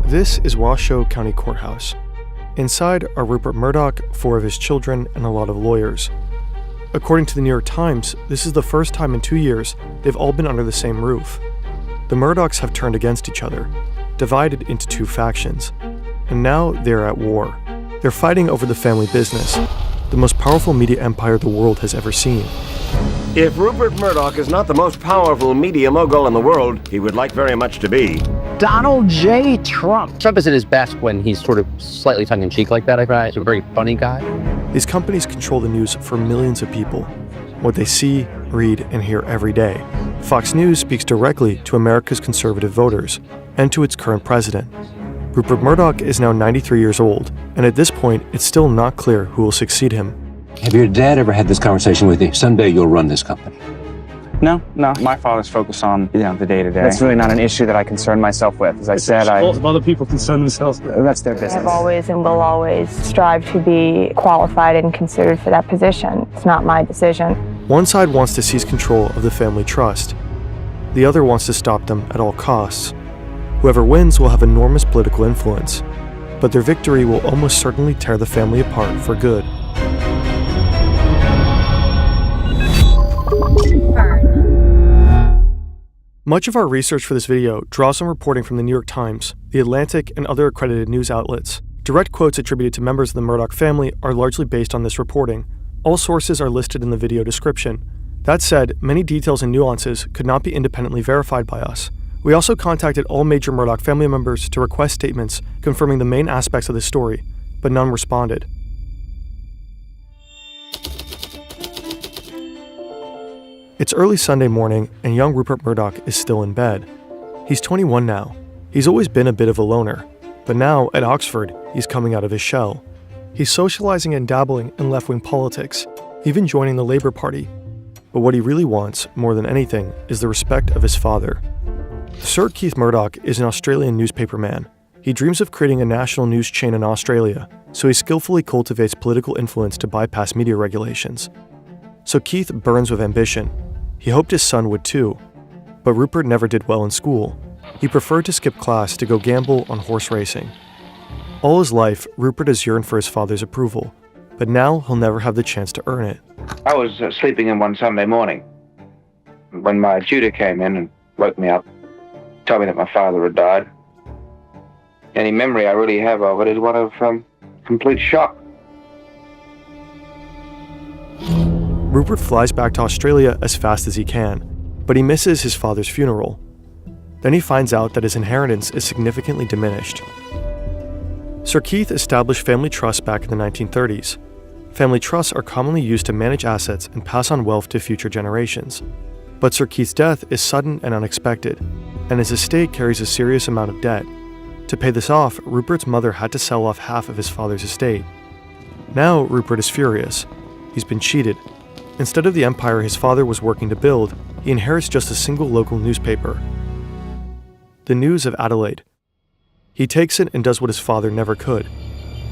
This is Washoe County Courthouse. Inside are Rupert Murdoch, 4 of his children, and a lot of lawyers. According to the New York Times, this is the first time in 2 years they've all been under the same roof. The Murdochs have turned against each other, divided into 2 factions, and now they're at war. They're fighting over the family business, the most powerful media empire the world has ever seen. If Rupert Murdoch is not the most powerful media mogul in the world, he would like very much to be. Donald J. Trump. Trump is at his best when he's sort of slightly tongue-in-cheek like that. He's a very funny guy. These companies control the news for millions of people, what they see, read, and hear every day. Fox News speaks directly to America's conservative voters and to its current president. Rupert Murdoch is now 93 years old, and at this point, it's still not clear who will succeed him. Have your dad ever had this conversation with you? Someday you'll run this company. No. My father's focused on, the day-to-day. That's really not an issue that I concern myself with. As I said, lots of other people concern themselves with. That's their business. I've always and will always strive to be qualified and considered for that position. It's not my decision. One side wants to seize control of the family trust. The other wants to stop them at all costs. Whoever wins will have enormous political influence, but their victory will almost certainly tear the family apart for good. Much of our research for this video draws on reporting from the New York Times, The Atlantic, and other accredited news outlets. Direct quotes attributed to members of the Murdoch family are largely based on this reporting. All sources are listed in the video description. That said, many details and nuances could not be independently verified by us. We also contacted all major Murdoch family members to request statements confirming the main aspects of the story, but none responded. It's early Sunday morning, and young Rupert Murdoch is still in bed. He's 21 now. He's always been a bit of a loner, but now, at Oxford, he's coming out of his shell. He's socializing and dabbling in left-wing politics, even joining the Labour Party. But what he really wants, more than anything, is the respect of his father. Sir Keith Murdoch is an Australian newspaperman. He dreams of creating a national news chain in Australia, so he skillfully cultivates political influence to bypass media regulations. So Keith burns with ambition. He hoped his son would too, but Rupert never did well in school. He preferred to skip class to go gamble on horse racing. All his life, Rupert has yearned for his father's approval, but now he'll never have the chance to earn it. I was sleeping in one Sunday morning when my tutor came in and woke me up, told me that my father had died. Any memory I really have of it is one of complete shock. Rupert flies back to Australia as fast as he can, but he misses his father's funeral. Then he finds out that his inheritance is significantly diminished. Sir Keith established family trusts back in the 1930s. Family trusts are commonly used to manage assets and pass on wealth to future generations. But Sir Keith's death is sudden and unexpected, and his estate carries a serious amount of debt. To pay this off, Rupert's mother had to sell off half of his father's estate. Now Rupert is furious. He's been cheated. Instead of the empire his father was working to build, he inherits just a single local newspaper, The News of Adelaide. He takes it and does what his father never could.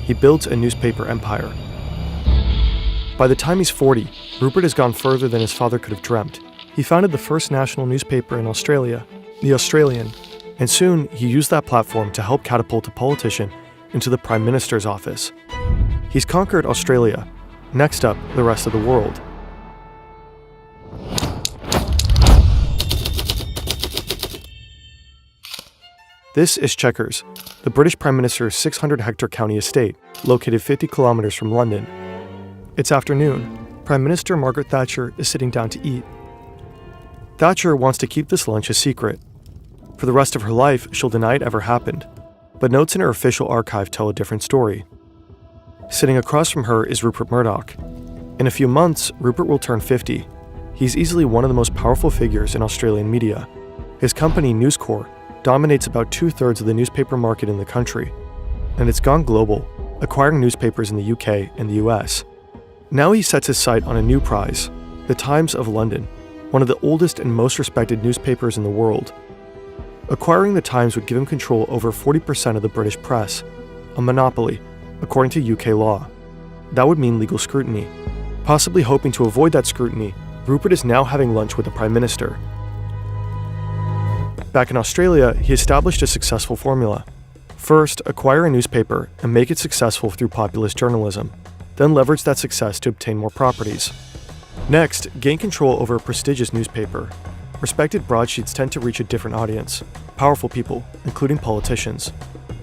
He builds a newspaper empire. By the time he's 40, Rupert has gone further than his father could have dreamt. He founded the first national newspaper in Australia, The Australian, and soon he used that platform to help catapult a politician into the Prime Minister's office. He's conquered Australia. Next up, the rest of the world. This is Chequers, the British Prime Minister's 600-hectare county estate, located 50 kilometers from London. It's afternoon. Prime Minister Margaret Thatcher is sitting down to eat. Thatcher wants to keep this lunch a secret. For the rest of her life, she'll deny it ever happened, but notes in her official archive tell a different story. Sitting across from her is Rupert Murdoch. In a few months, Rupert will turn 50. He's easily one of the most powerful figures in Australian media. His company, News Corp, dominates about 2/3 of the newspaper market in the country, and it's gone global, acquiring newspapers in the UK and the US. Now he sets his sight on a new prize, the Times of London, one of the oldest and most respected newspapers in the world. Acquiring the Times would give him control over 40% of the British press, a monopoly, according to UK law. That would mean legal scrutiny. Possibly hoping to avoid that scrutiny, Rupert is now having lunch with the Prime Minister. Back in Australia, he established a successful formula. First, acquire a newspaper and make it successful through populist journalism, then leverage that success to obtain more properties. Next, gain control over a prestigious newspaper. Respected broadsheets tend to reach a different audience, powerful people, including politicians.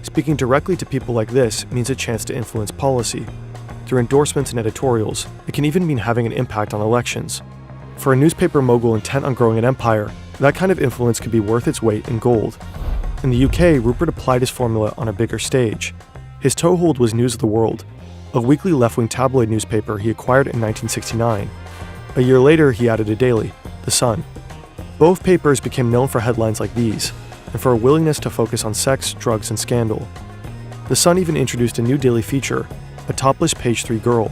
Speaking directly to people like this means a chance to influence policy. Through endorsements and editorials, it can even mean having an impact on elections. For a newspaper mogul intent on growing an empire, that kind of influence could be worth its weight in gold. In the UK, Rupert applied his formula on a bigger stage. His toehold was News of the World, a weekly left-wing tabloid newspaper he acquired in 1969. A year later, he added a daily, The Sun. Both papers became known for headlines like these, and for a willingness to focus on sex, drugs, and scandal. The Sun even introduced a new daily feature, a topless page 3 girl.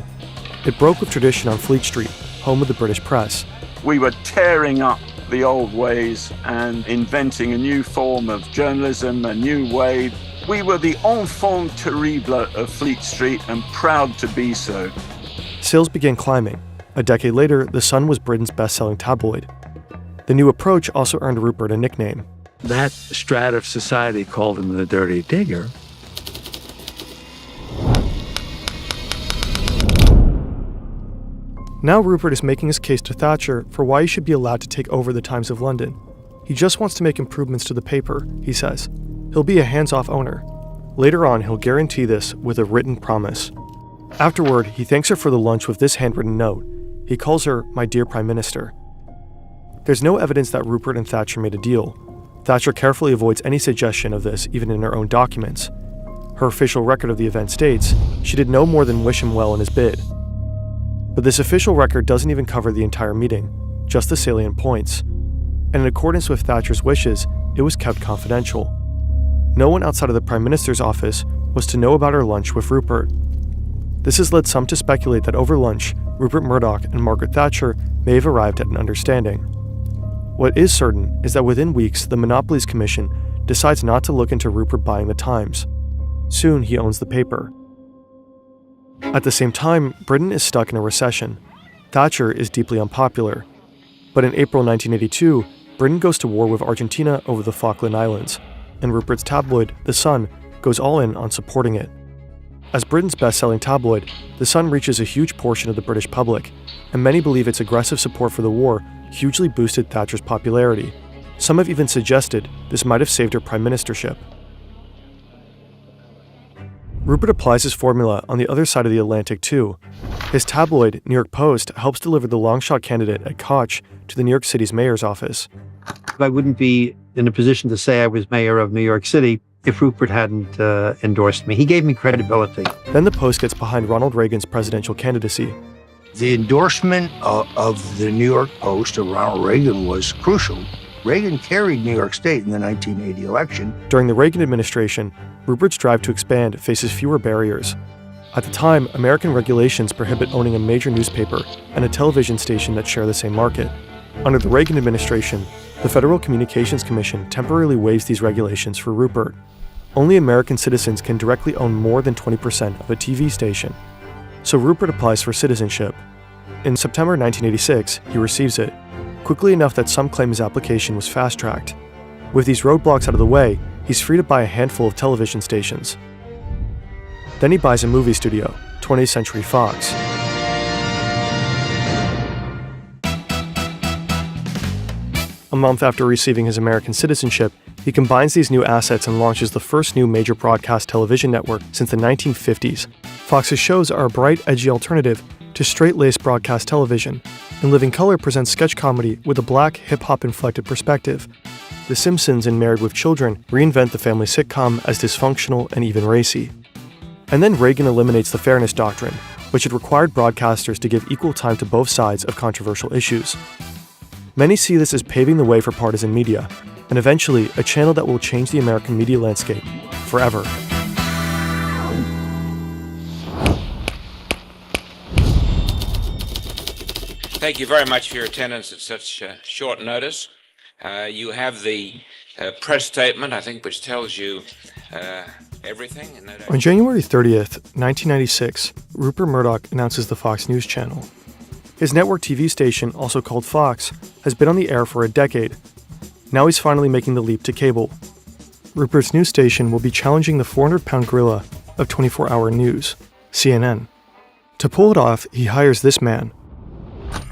It broke with tradition on Fleet Street, home of the British press. We were tearing up the old ways and inventing a new form of journalism, a new way. We were the enfant terrible of Fleet Street and proud to be so. Sales began climbing. A decade later, The Sun was Britain's best-selling tabloid. The new approach also earned Rupert a nickname. That strata of society called him the Dirty Digger. Now Rupert is making his case to Thatcher for why he should be allowed to take over the Times of London. He just wants to make improvements to the paper, he says. He'll be a hands-off owner. Later on, he'll guarantee this with a written promise. Afterward, he thanks her for the lunch with this handwritten note. He calls her, "My dear Prime Minister." There's no evidence that Rupert and Thatcher made a deal. Thatcher carefully avoids any suggestion of this even in her own documents. Her official record of the event states she did no more than wish him well in his bid. But this official record doesn't even cover the entire meeting, just the salient points. And in accordance with Thatcher's wishes, it was kept confidential. No one outside of the Prime Minister's office was to know about her lunch with Rupert. This has led some to speculate that over lunch, Rupert Murdoch and Margaret Thatcher may have arrived at an understanding. What is certain is that within weeks, the Monopolies Commission decides not to look into Rupert buying the Times. Soon, he owns the paper. At the same time, Britain is stuck in a recession. Thatcher is deeply unpopular. But in April 1982, Britain goes to war with Argentina over the Falkland Islands, and Rupert's tabloid, The Sun, goes all in on supporting it. As Britain's best-selling tabloid, The Sun reaches a huge portion of the British public, and many believe its aggressive support for the war hugely boosted Thatcher's popularity. Some have even suggested this might have saved her prime ministership. Rupert applies his formula on the other side of the Atlantic too. His tabloid, New York Post, helps deliver the long-shot candidate at Koch to the New York City's mayor's office. I wouldn't be in a position to say I was mayor of New York City if Rupert hadn't endorsed me. He gave me credibility. Then the Post gets behind Ronald Reagan's presidential candidacy. The endorsement of the New York Post of Ronald Reagan was crucial. Reagan carried New York State in the 1980 election. During the Reagan administration, Rupert's drive to expand faces fewer barriers. At the time, American regulations prohibit owning a major newspaper and a television station that share the same market. Under the Reagan administration, the Federal Communications Commission temporarily waives these regulations for Rupert. Only American citizens can directly own more than 20% of a TV station. So Rupert applies for citizenship. In September 1986, he receives it, quickly enough that some claim his application was fast-tracked. With these roadblocks out of the way, he's free to buy a handful of television stations. Then he buys a movie studio, 20th Century Fox. A month after receiving his American citizenship, he combines these new assets and launches the first new major broadcast television network since the 1950s. Fox's shows are a bright, edgy alternative to straight-laced broadcast television, and Living Color presents sketch comedy with a black, hip-hop inflected perspective. The Simpsons and Married with Children reinvent the family sitcom as dysfunctional and even racy. And then Reagan eliminates the Fairness Doctrine, which had required broadcasters to give equal time to both sides of controversial issues. Many see this as paving the way for partisan media, and eventually a channel that will change the American media landscape forever. Thank you very much for your attendance at such short notice. You have the press statement, I think, which tells you everything. On January 30th, 1996, Rupert Murdoch announces the Fox News Channel. His network TV station, also called Fox, has been on the air for a decade. Now he's finally making the leap to cable. Rupert's news station will be challenging the 400-pound gorilla of 24-hour news, CNN. To pull it off, he hires this man.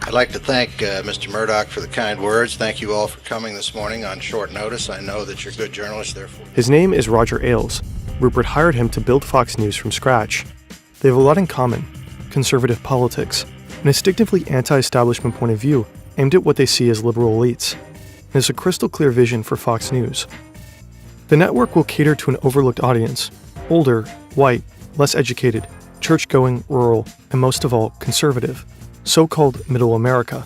I'd like to thank Mr. Murdoch for the kind words. Thank you all for coming this morning on short notice. I know that you're good journalists, therefore. His name is Roger Ailes. Rupert hired him to build Fox News from scratch. They have a lot in common: conservative politics, an instinctively anti-establishment point of view aimed at what they see as liberal elites, and it's a crystal clear vision for Fox News. The network will cater to an overlooked audience: older, white, less educated, church-going, rural, and most of all, conservative, so-called Middle America.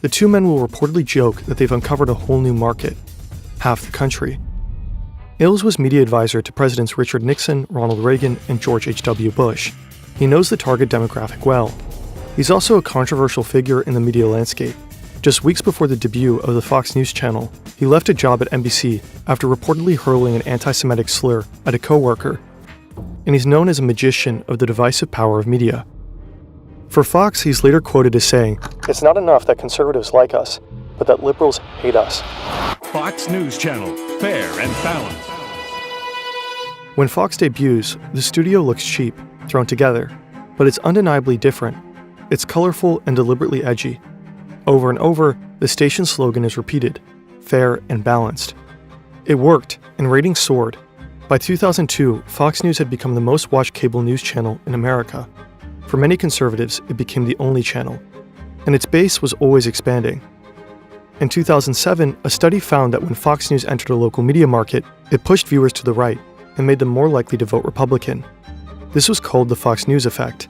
The two men will reportedly joke that they've uncovered a whole new market: half the country. Ailes was media advisor to Presidents Richard Nixon, Ronald Reagan, and George H.W. Bush. He knows the target demographic well. He's also a controversial figure in the media landscape. Just weeks before the debut of the Fox News channel, he left a job at NBC after reportedly hurling an anti-Semitic slur at a co-worker. And he's known as a magician of the divisive power of media. For Fox, he's later quoted as saying, "It's not enough that conservatives like us, but that liberals hate us." Fox News Channel, fair and balanced. When Fox debuts, the studio looks cheap, thrown together, but it's undeniably different. It's colorful and deliberately edgy. Over and over, the station's slogan is repeated: fair and balanced. It worked, and ratings soared. By 2002, Fox News had become the most watched cable news channel in America. For many conservatives, it became the only channel, and its base was always expanding. In 2007, a study found that when Fox News entered a local media market, it pushed viewers to the right and made them more likely to vote Republican. This was called the Fox News effect.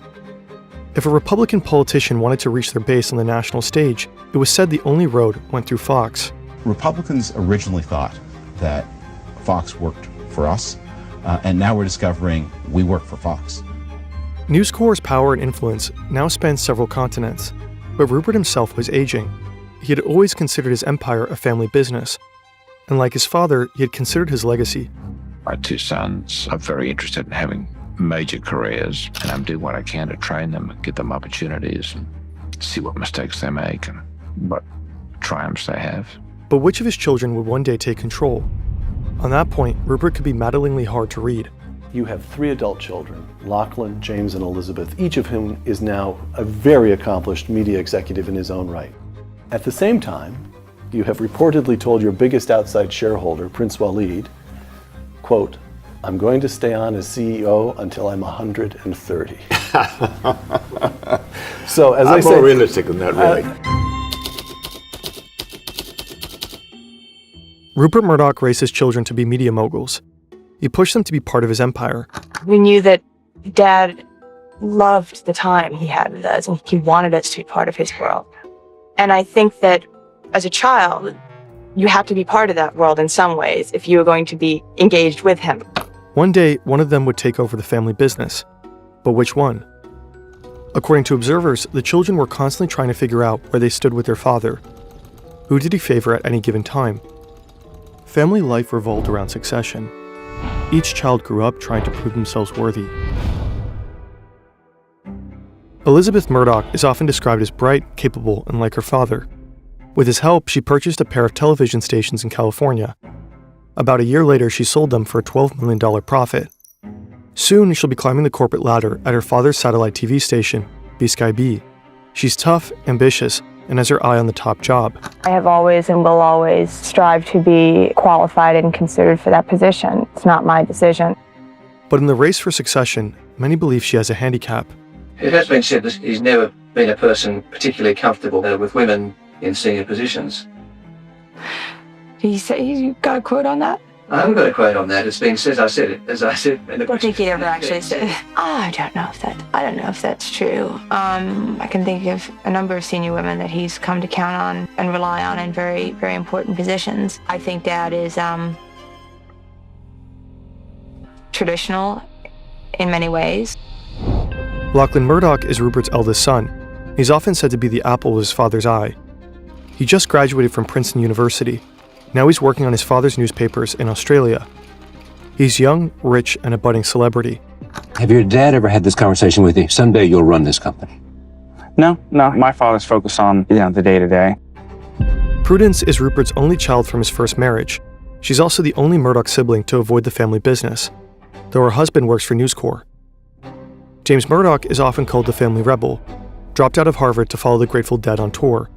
If a Republican politician wanted to reach their base on the national stage, it was said the only road went through Fox. Republicans originally thought that Fox worked for us, and now we're discovering we work for Fox. News Corp's power and influence now spans several continents, but Rupert himself was aging. He had always considered his empire a family business, and like his father, he had considered his legacy. My two sons are very interested in having major careers, and I'm doing what I can to train them and give them opportunities and see what mistakes they make and what triumphs they have. But which of his children would one day take control? On that point, Rupert could be maddeningly hard to read. You have 3 adult children, Lachlan, James, and Elizabeth, each of whom is now a very accomplished media executive in his own right. At the same time, you have reportedly told your biggest outside shareholder, Prince Waleed, quote, "I'm going to stay on as CEO until I'm 130. So as I say, more realistic than that, really. Rupert Murdoch raised his children to be media moguls. He pushed them to be part of his empire. We knew that Dad loved the time he had with us, and he wanted us to be part of his world. And I think that as a child, you have to be part of that world in some ways if you are going to be engaged with him. One day, one of them would take over the family business. But which one? According to observers, the children were constantly trying to figure out where they stood with their father. Who did he favor at any given time? Family life revolved around succession. Each child grew up trying to prove themselves worthy. Elizabeth Murdoch is often described as bright, capable, and like her father. With his help, she purchased a pair of television stations in California. About a year later, she sold them for a $12 million profit. Soon, she'll be climbing the corporate ladder at her father's satellite TV station, B-Sky B. She's tough, ambitious, and has her eye on the top job. I have always and will always strive to be qualified and considered for that position. It's not my decision. But in the race for succession, many believe she has a handicap. It has been said that he's never been a person particularly comfortable with women in senior positions. Did you say you got a quote on that? I haven't got a quote on that. It's been said. As I said. I don't think he ever actually said. I don't know if that's true. I can think of a number of senior women that he's come to count on and rely on in very, very important positions. I think Dad is traditional in many ways. Lachlan Murdoch is Rupert's eldest son. He's often said to be the apple of his father's eye. He just graduated from Princeton University. Now he's working on his father's newspapers in Australia. He's young, rich, and a budding celebrity. Have your dad ever had this conversation with you? Someday you'll run this company. No. My father's focused on, the day-to-day. Prudence is Rupert's only child from his first marriage. She's also the only Murdoch sibling to avoid the family business, though her husband works for News Corp. James Murdoch is often called the family rebel, dropped out of Harvard to follow the Grateful Dead on tour,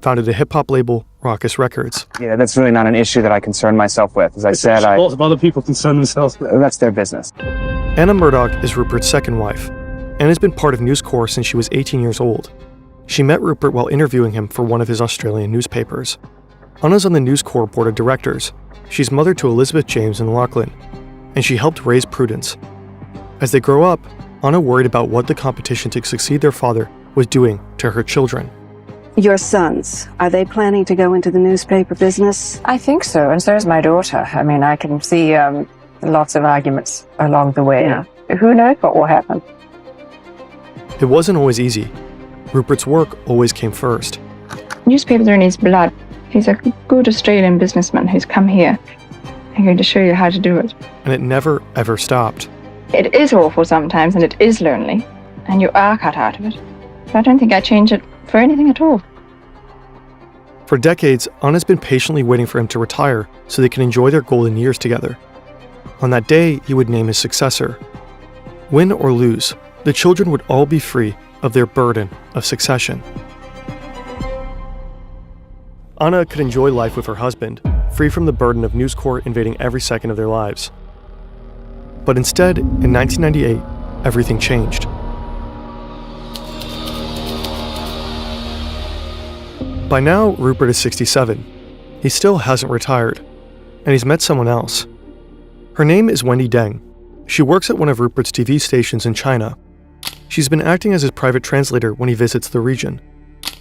founded a hip-hop label, Raucous Records. Yeah, that's really not an issue that I concern myself with. As I said, Lots of other people concern themselves with. That's their business. Anna Murdoch is Rupert's second wife, and has been part of News Corp since she was 18 years old. She met Rupert while interviewing him for one of his Australian newspapers. Anna's on the News Corp board of directors. She's mother to Elizabeth, James, and Lachlan, and she helped raise Prudence. As they grow up, Anna worried about what the competition to succeed their father was doing to her children. Your sons, are they planning to go into the newspaper business? I think so, and so is my daughter. I mean, I can see lots of arguments along the way. Yeah. Who knows what will happen? It wasn't always easy. Rupert's work always came first. Newspapers are in his blood. He's a good Australian businessman who's come here. I'm going to show you how to do it. And it never, ever stopped. It is awful sometimes, and it is lonely, and you are cut out of it. But I don't think I'd change it for anything at all. For decades, Anna's been patiently waiting for him to retire so they can enjoy their golden years together. On that day, he would name his successor. Win or lose, the children would all be free of their burden of succession. Anna could enjoy life with her husband, free from the burden of News Corp invading every second of their lives. But instead, in 1998, everything changed. By now, Rupert is 67. He still hasn't retired, and he's met someone else. Her name is Wendy Deng. She works at one of Rupert's TV stations in China. She's been acting as his private translator when he visits the region,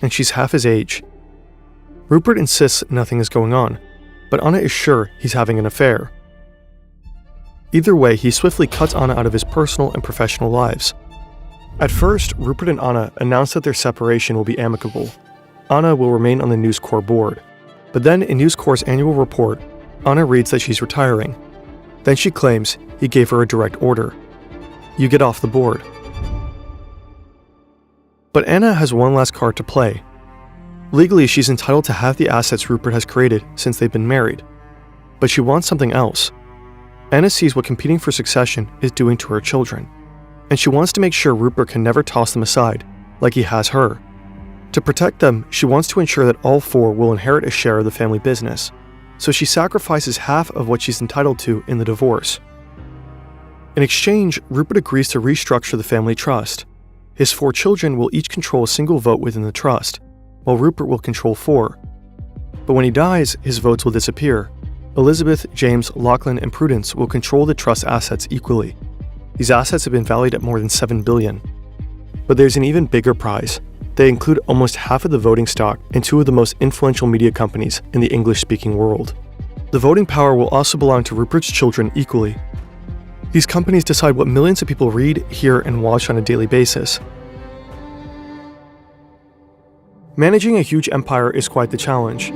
and she's half his age. Rupert insists nothing is going on, but Anna is sure he's having an affair. Either way, he swiftly cuts Anna out of his personal and professional lives. At first, Rupert and Anna announce that their separation will be amicable. Anna will remain on the News Corp board. But then in News Corp's annual report, Anna reads that she's retiring. Then she claims he gave her a direct order. You get off the board. But Anna has one last card to play. Legally, she's entitled to have the assets Rupert has created since they've been married. But she wants something else. Anna sees what competing for succession is doing to her children, and she wants to make sure Rupert can never toss them aside, like he has her. To protect them, she wants to ensure that all four will inherit a share of the family business, so she sacrifices half of what she's entitled to in the divorce. In exchange, Rupert agrees to restructure the family trust. His 4 children will each control a single vote within the trust, while Rupert will control 4. But when he dies, his votes will disappear. Elizabeth, James, Lachlan, and Prudence will control the trust assets equally. These assets have been valued at more than $7 billion. But there's an even bigger prize. They include almost half of the voting stock in 2 of the most influential media companies in the English-speaking world. The voting power will also belong to Rupert's children equally. These companies decide what millions of people read, hear, and watch on a daily basis. Managing a huge empire is quite the challenge.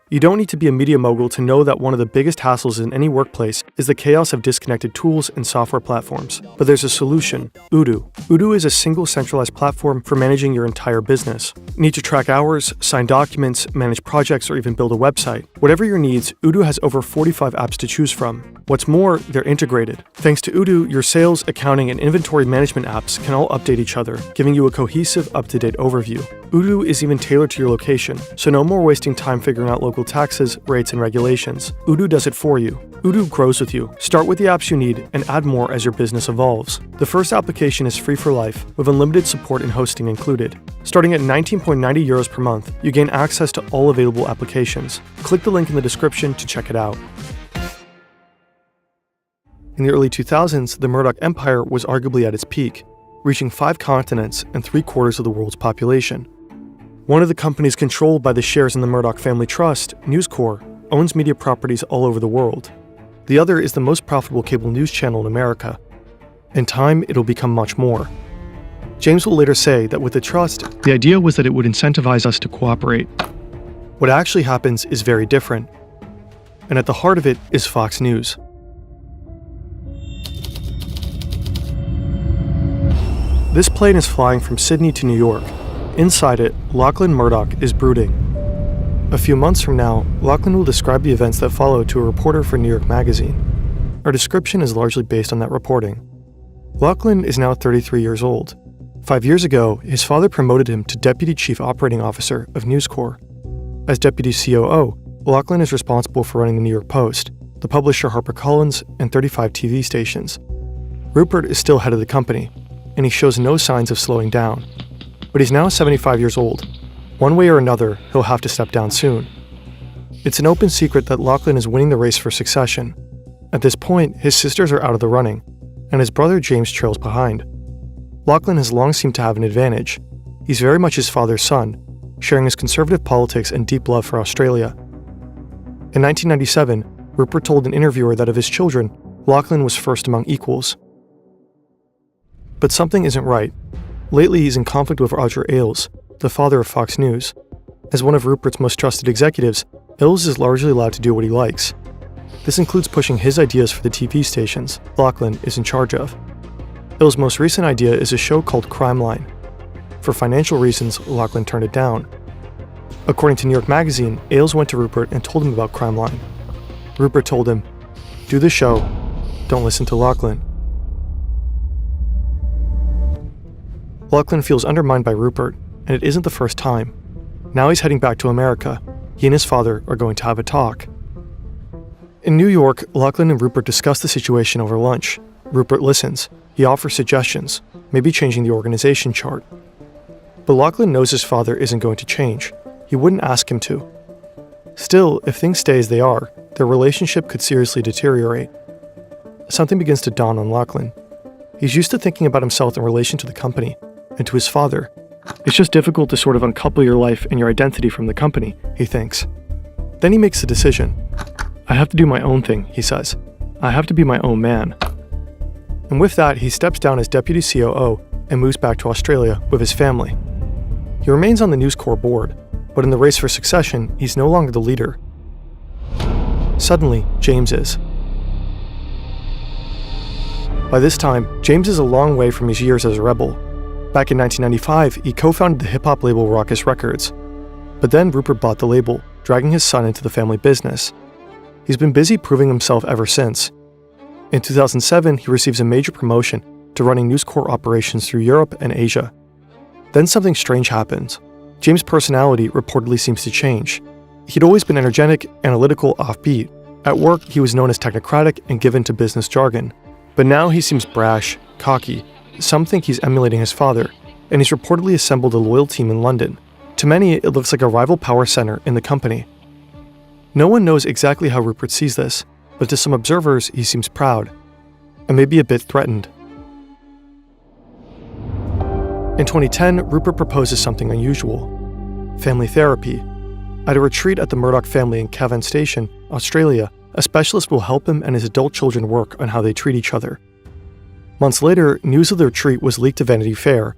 You don't need to be a media mogul to know that one of the biggest hassles in any workplace is the chaos of disconnected tools and software platforms. But there's a solution: Odoo. Odoo is a single centralized platform for managing your entire business. Need to track hours, sign documents, manage projects, or even build a website? Whatever your needs, Odoo has over 45 apps to choose from. What's more, they're integrated. Thanks to Odoo, your sales, accounting, and inventory management apps can all update each other, giving you a cohesive, up-to-date overview. Odoo is even tailored to your location, so no more wasting time figuring out local taxes, rates, and regulations. Odoo does it for you. Odoo grows with you. Start with the apps you need and add more as your business evolves. The first application is free for life, with unlimited support and hosting included. Starting at 19.90 euros per month, you gain access to all available applications. Click the link in the description to check it out. In the early 2000s, the Murdoch empire was arguably at its peak, reaching 5 continents and 3/4 of the world's population. One of the companies controlled by the shares in the Murdoch family trust, News Corp, owns media properties all over the world. The other is the most profitable cable news channel in America. In time, it'll become much more. James will later say that with the trust, the idea was that it would incentivize us to cooperate. What actually happens is very different. And at the heart of it is Fox News. This plane is flying from Sydney to New York. Inside it, Lachlan Murdoch is brooding. A few months from now, Lachlan will describe the events that follow to a reporter for New York Magazine. Our description is largely based on that reporting. Lachlan is now 33 years old. 5 years ago, his father promoted him to Deputy Chief Operating Officer of News Corp. As Deputy COO, Lachlan is responsible for running the New York Post, the publisher HarperCollins, and 35 TV stations. Rupert is still head of the company, and he shows no signs of slowing down. But he's now 75 years old. One way or another, he'll have to step down soon. It's an open secret that Lachlan is winning the race for succession. At this point, his sisters are out of the running, and his brother James trails behind. Lachlan has long seemed to have an advantage. He's very much his father's son, sharing his conservative politics and deep love for Australia. In 1997, Rupert told an interviewer that of his children, Lachlan was first among equals. But something isn't right. Lately, he's in conflict with Roger Ailes, the father of Fox News. As one of Rupert's most trusted executives, Ailes is largely allowed to do what he likes. This includes pushing his ideas for the TV stations Lachlan is in charge of. Ailes' most recent idea is a show called Crime Line. For financial reasons, Lachlan turned it down. According to New York Magazine, Ailes went to Rupert and told him about Crime Line. Rupert told him, "Do the show, don't listen to Lachlan." Lachlan feels undermined by Rupert, and it isn't the first time. Now he's heading back to America. He and his father are going to have a talk. In New York, Lachlan and Rupert discuss the situation over lunch. Rupert listens. He offers suggestions, maybe changing the organization chart. But Lachlan knows his father isn't going to change. He wouldn't ask him to. Still, if things stay as they are, their relationship could seriously deteriorate. Something begins to dawn on Lachlan. He's used to thinking about himself in relation to the company and to his father. It's just difficult to sort of uncouple your life and your identity from the company, he thinks. Then he makes a decision. I have to do my own thing, he says. I have to be my own man. And with that, he steps down as Deputy COO and moves back to Australia with his family. He remains on the News Corp board, but in the race for succession, he's no longer the leader. Suddenly, James is. By this time, James is a long way from his years as a rebel. Back in 1995, he co-founded the hip-hop label Raucous Records. But then Rupert bought the label, dragging his son into the family business. He's been busy proving himself ever since. In 2007, he receives a major promotion to running News Corp operations through Europe and Asia. Then something strange happens. James' personality reportedly seems to change. He'd always been energetic, analytical, offbeat. At work, he was known as technocratic and given to business jargon. But now he seems brash, cocky. Some think he's emulating his father, and he's reportedly assembled a loyal team in London. To many, it looks like a rival power center in the company. No one knows exactly how Rupert sees this, but to some observers, he seems proud, and maybe a bit threatened. In 2010, Rupert proposes something unusual: family therapy. At a retreat at the Murdoch family in Cavan Station, Australia, a specialist will help him and his adult children work on how they treat each other. Months later, news of the retreat was leaked to Vanity Fair.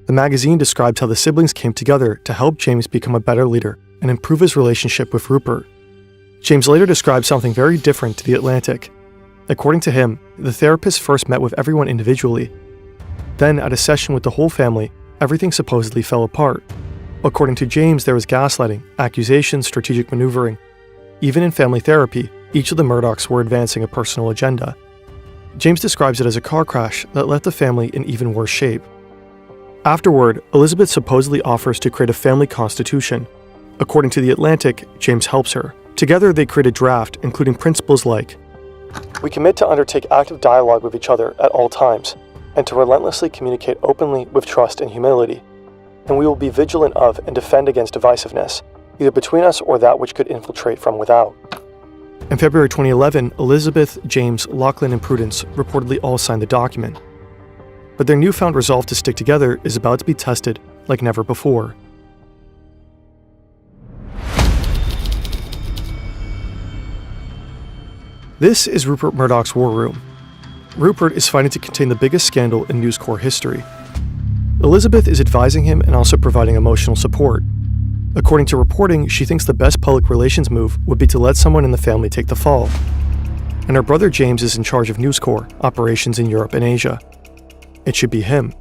The magazine describes how the siblings came together to help James become a better leader and improve his relationship with Rupert. James later described something very different to The Atlantic. According to him, the therapist first met with everyone individually. Then, at a session with the whole family, everything supposedly fell apart. According to James, there was gaslighting, accusations, strategic maneuvering. Even in family therapy, each of the Murdochs were advancing a personal agenda. James describes it as a car crash that left the family in even worse shape. Afterward, Elizabeth supposedly offers to create a family constitution. According to The Atlantic, James helps her. Together, they create a draft, including principles like, "We commit to undertake active dialogue with each other at all times, and to relentlessly communicate openly with trust and humility. And we will be vigilant of and defend against divisiveness, either between us or that which could infiltrate from without." In February 2011, Elizabeth, James, Lachlan, and Prudence reportedly all signed the document. But their newfound resolve to stick together is about to be tested like never before. This is Rupert Murdoch's war room. Rupert is fighting to contain the biggest scandal in News Corp history. Elizabeth is advising him and also providing emotional support. According to reporting, she thinks the best public relations move would be to let someone in the family take the fall. And her brother James is in charge of News Corp operations in Europe and Asia. It should be him.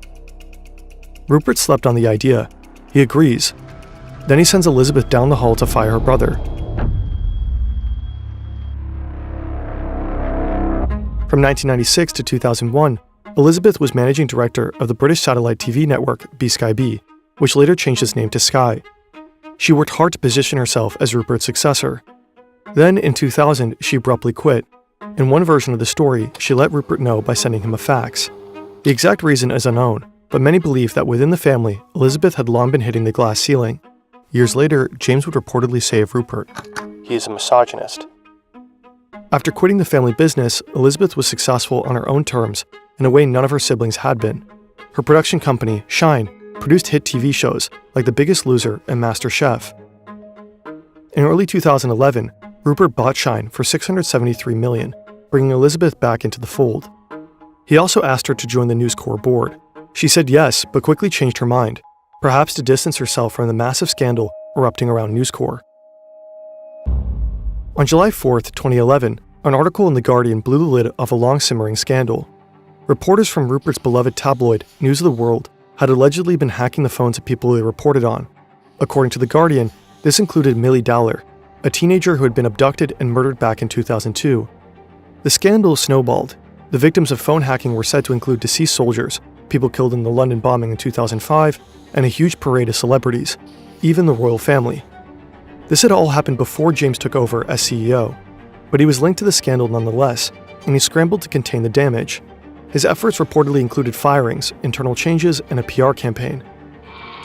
Rupert slept on the idea. He agrees. Then he sends Elizabeth down the hall to fire her brother. From 1996 to 2001, Elizabeth was managing director of the British satellite TV network B-Sky-B, which later changed its name to Sky. She worked hard to position herself as Rupert's successor. Then, in 2000, she abruptly quit. In one version of the story, she let Rupert know by sending him a fax. The exact reason is unknown, but many believe that within the family, Elizabeth had long been hitting the glass ceiling. Years later, James would reportedly say of Rupert, "He is a misogynist." After quitting the family business, Elizabeth was successful on her own terms in a way none of her siblings had been. Her production company, Shine, produced hit TV shows like The Biggest Loser and MasterChef. In early 2011, Rupert bought Shine for $673 million, bringing Elizabeth back into the fold. He also asked her to join the News Corp board. She said yes, but quickly changed her mind, perhaps to distance herself from the massive scandal erupting around News Corp. On July 4, 2011, an article in The Guardian blew the lid off a long-simmering scandal. Reporters from Rupert's beloved tabloid, News of the World, had allegedly been hacking the phones of people they reported on. According to The Guardian, this included Millie Dowler, a teenager who had been abducted and murdered back in 2002. The scandal snowballed. The victims of phone hacking were said to include deceased soldiers, people killed in the London bombing in 2005, and a huge parade of celebrities, even the royal family. This had all happened before James took over as CEO, but he was linked to the scandal nonetheless, and he scrambled to contain the damage. His efforts reportedly included firings, internal changes, and a PR campaign.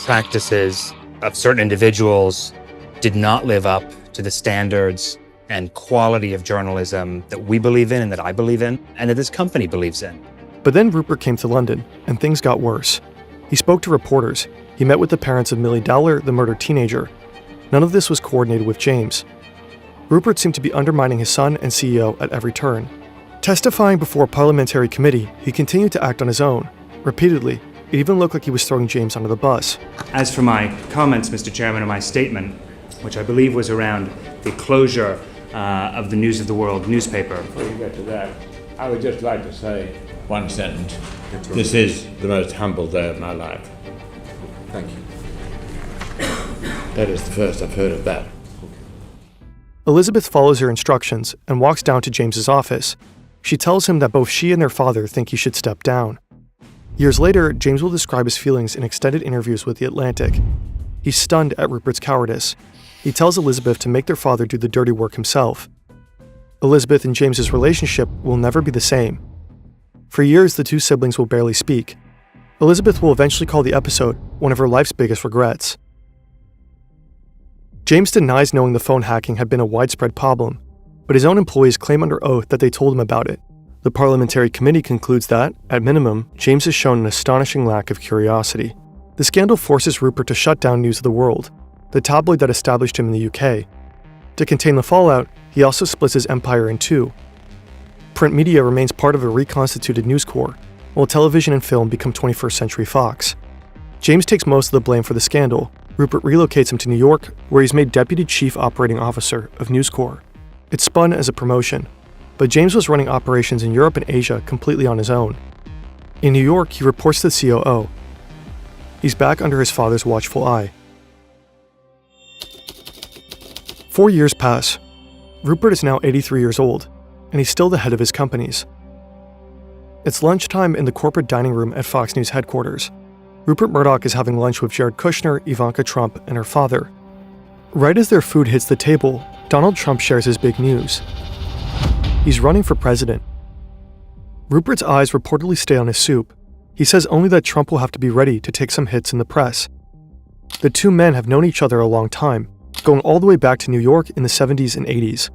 Practices of certain individuals did not live up to the standards and quality of journalism that we believe in and that I believe in, and that this company believes in. But then Rupert came to London, and things got worse. He spoke to reporters. He met with the parents of Millie Dowler, the murdered teenager. None of this was coordinated with James. Rupert seemed to be undermining his son and CEO at every turn. Testifying before a parliamentary committee, he continued to act on his own. Repeatedly, it even looked like he was throwing James under the bus. As for my comments, Mr. Chairman, and my statement, which I believe was around the closure of the News of the World newspaper. Before you get to that, I would just like to say one sentence. This is the most humble day of my life. Thank you. That is the first I've heard of that. Elizabeth follows her instructions and walks down to James's office. She tells him that both she and their father think he should step down. Years later, James will describe his feelings in extended interviews with The Atlantic. He's stunned at Rupert's cowardice. He tells Elizabeth to make their father do the dirty work himself. Elizabeth and James's relationship will never be the same. For years, the two siblings will barely speak. Elizabeth will eventually call the episode one of her life's biggest regrets. James denies knowing the phone hacking had been a widespread problem, but his own employees claim under oath that they told him about it. The parliamentary committee concludes that, at minimum, James has shown an astonishing lack of curiosity. The scandal forces Rupert to shut down News of the World, the tabloid that established him in the UK. To contain the fallout, he also splits his empire in two. Print media remains part of a reconstituted News Corp, while television and film become 21st Century Fox. James takes most of the blame for the scandal. Rupert relocates him to New York, where he's made Deputy Chief Operating Officer of News Corp. It's spun as a promotion, but James was running operations in Europe and Asia completely on his own. In New York, he reports to the COO. He's back under his father's watchful eye. 4 years pass. Rupert is now 83 years old, and he's still the head of his companies. It's lunchtime in the corporate dining room at Fox News headquarters. Rupert Murdoch is having lunch with Jared Kushner, Ivanka Trump, and her father. Right as their food hits the table, Donald Trump shares his big news. He's running for president. Rupert's eyes reportedly stay on his soup. He says only that Trump will have to be ready to take some hits in the press. The two men have known each other a long time, going all the way back to New York in the 70s and 80s.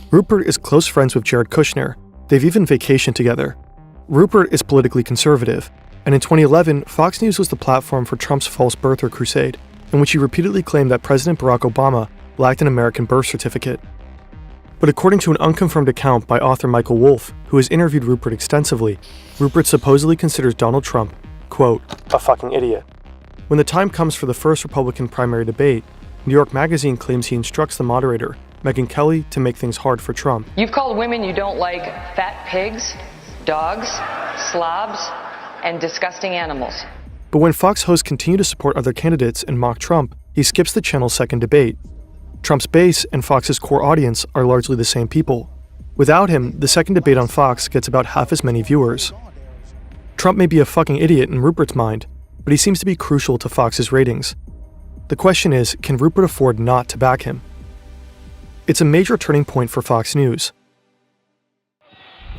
Rupert is close friends with Jared Kushner. They've even vacationed together. Rupert is politically conservative, and in 2011, Fox News was the platform for Trump's false birther crusade, in which he repeatedly claimed that President Barack Obama lacked an American birth certificate. But according to an unconfirmed account by author Michael Wolff, who has interviewed Rupert extensively, Rupert supposedly considers Donald Trump, quote, a fucking idiot. When the time comes for the first Republican primary debate, New York Magazine claims he instructs the moderator, Megyn Kelly, to make things hard for Trump. You've called women you don't like fat pigs, dogs, slobs, and disgusting animals. But when Fox hosts continue to support other candidates and mock Trump, He skips the channel's second debate. Trump's base and Fox's core audience are largely the same people. Without him, the second debate on Fox gets about half as many viewers. Trump may be a fucking idiot in Rupert's mind, but he seems to be crucial to Fox's ratings. The question is, can Rupert afford not to back him? It's a major turning point for Fox News.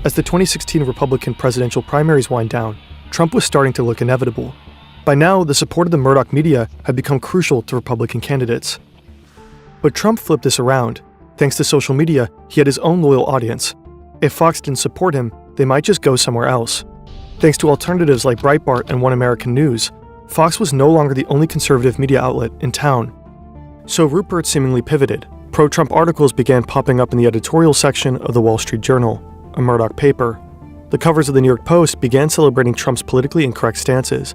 As the 2016 Republican presidential primaries wind down, Trump was starting to look inevitable. By now, the support of the Murdoch media had become crucial to Republican candidates. But Trump flipped this around. Thanks to social media, he had his own loyal audience. If Fox didn't support him, they might just go somewhere else. Thanks to alternatives like Breitbart and One American News, Fox was no longer the only conservative media outlet in town. So Rupert seemingly pivoted. Pro-Trump articles began popping up in the editorial section of the Wall Street Journal, a Murdoch paper. The covers of the New York Post began celebrating Trump's politically incorrect stances,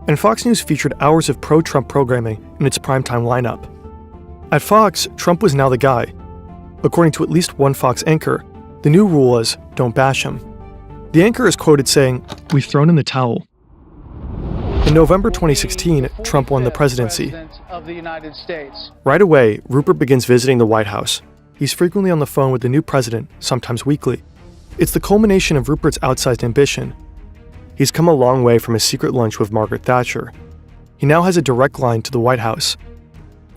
and Fox News featured hours of pro-Trump programming in its primetime lineup. At Fox, Trump was now the guy. According to at least one Fox anchor, the new rule was, don't bash him. The anchor is quoted saying, "We've thrown in the towel." In November 2016, Trump won the presidency. Right away, Rupert begins visiting the White House. He's frequently on the phone with the new president, sometimes weekly. It's the culmination of Rupert's outsized ambition. He's come a long way from his secret lunch with Margaret Thatcher. He now has a direct line to the White House.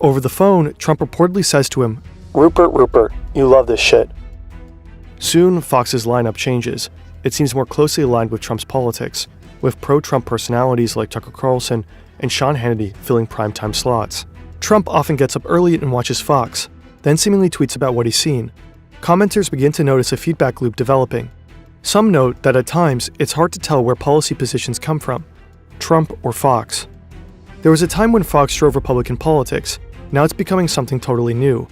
Over the phone, Trump reportedly says to him, Rupert, you love this shit." Soon, Fox's lineup changes. It seems more closely aligned with Trump's politics, with pro-Trump personalities like Tucker Carlson and Sean Hannity filling primetime slots. Trump often gets up early and watches Fox, then seemingly tweets about what he's seen. Commenters begin to notice a feedback loop developing. Some note that at times, it's hard to tell where policy positions come from, Trump or Fox. There was a time when Fox drove Republican politics. Now it's becoming something totally new.